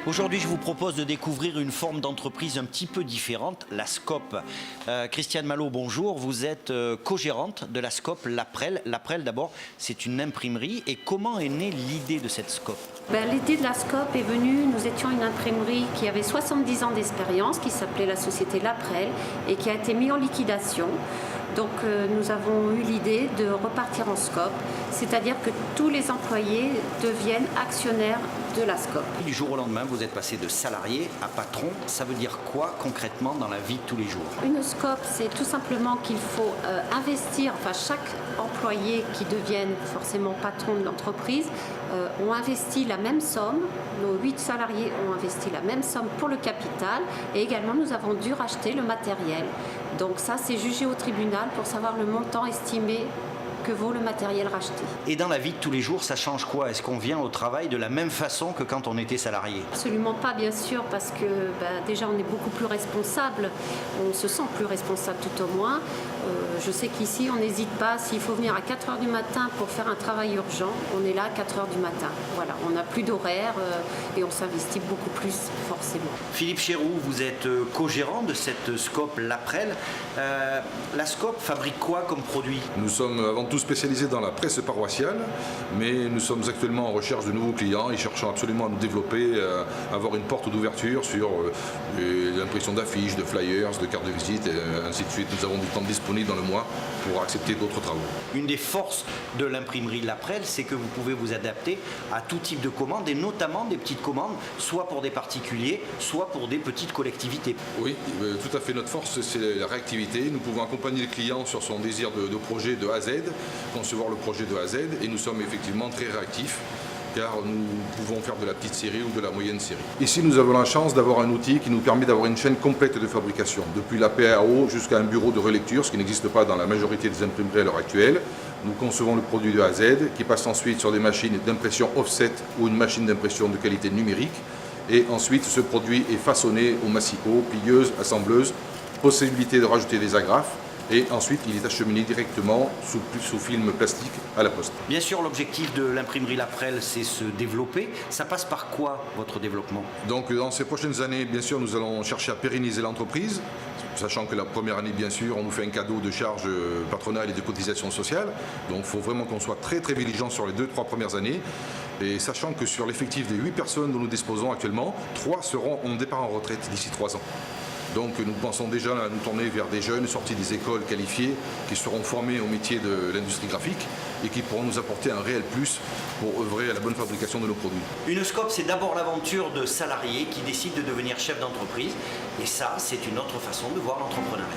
Aujourd'hui, je vous propose de découvrir une forme d'entreprise un petit peu différente, la SCOP. Christiane Malo, bonjour. Vous êtes co-gérante de la SCOP L'Aprel. L'Aprel, d'abord, c'est une imprimerie. Et comment est née l'idée de cette SCOP? L'idée de la SCOP est venue, nous étions une imprimerie qui avait 70 ans d'expérience, qui s'appelait la société L'Aprel et qui a été mise en liquidation. Donc nous avons eu l'idée de repartir en SCOP, c'est-à-dire que tous les employés deviennent actionnaires de la SCOP. Du jour au lendemain, vous êtes passé de salarié à patron. Ça veut dire quoi concrètement dans la vie de tous les jours? Une SCOP, c'est tout simplement qu'il faut investir, chaque employé qui devienne forcément patron de l'entreprise ont investi la même somme, nos 8 salariés ont investi la même somme pour le capital et également nous avons dû racheter le matériel. Donc ça, c'est jugé au tribunal pour savoir le montant estimé que vaut le matériel racheté. Et dans la vie de tous les jours, ça change quoi? Est-ce qu'on vient au travail de la même façon que quand on était salarié? Absolument pas, bien sûr, parce que déjà on est beaucoup plus responsable, on se sent plus responsable tout au moins. Je sais qu'ici on n'hésite pas, s'il faut venir à 4 h du matin pour faire un travail urgent, on est là à 4 h du matin. Voilà, on n'a plus d'horaire et on s'investit beaucoup plus forcément. Philippe Chéroux, vous êtes co-gérant de cette SCOP L'Aprel. La SCOP fabrique quoi comme produit? Nous sommes avant tout spécialisés dans la presse paroissiale, mais nous sommes actuellement en recherche de nouveaux clients et cherchons absolument à nous développer, avoir une porte d'ouverture sur l'impression d'affiches, de flyers, de cartes de visite, et ainsi de suite. Nous avons du temps disponible dans le mois pour accepter d'autres travaux. Une des forces de l'imprimerie L'Aprel, c'est que vous pouvez vous adapter à tout type de commandes et notamment des petites commandes, soit pour des particuliers, soit pour des petites collectivités. Oui, tout à fait. Notre force, c'est la réactivité. Nous pouvons accompagner le client sur son désir de projet de A à Z, concevoir le projet de A à Z, et nous sommes effectivement très réactifs, car nous pouvons faire de la petite série ou de la moyenne série. Ici, nous avons la chance d'avoir un outil qui nous permet d'avoir une chaîne complète de fabrication, depuis la PAO jusqu'à un bureau de relecture, ce qui n'existe pas dans la majorité des imprimeries à l'heure actuelle. Nous concevons le produit de A à Z, qui passe ensuite sur des machines d'impression offset ou une machine d'impression de qualité numérique. Et ensuite, ce produit est façonné au massicot, plieuse, assembleuse, possibilité de rajouter des agrafes. Et ensuite, il est acheminé directement sous film plastique à la poste. Bien sûr, l'objectif de l'imprimerie L'Aprel, c'est se développer. Ça passe par quoi, votre développement? Donc, dans ces prochaines années, bien sûr, nous allons chercher à pérenniser l'entreprise, sachant que la première année, bien sûr, on nous fait un cadeau de charges patronales et de cotisations sociales. Donc, il faut vraiment qu'on soit très, très vigilant sur les 2-3 premières années. Et sachant que sur l'effectif des 8 personnes dont nous disposons actuellement, 3 seront en départ en retraite d'ici 3 ans. Donc nous pensons déjà à nous tourner vers des jeunes sortis des écoles qualifiées qui seront formés au métier de l'industrie graphique et qui pourront nous apporter un réel plus pour œuvrer à la bonne fabrication de nos produits. Une SCOP, c'est d'abord l'aventure de salariés qui décident de devenir chef d'entreprise et ça, c'est une autre façon de voir l'entrepreneuriat.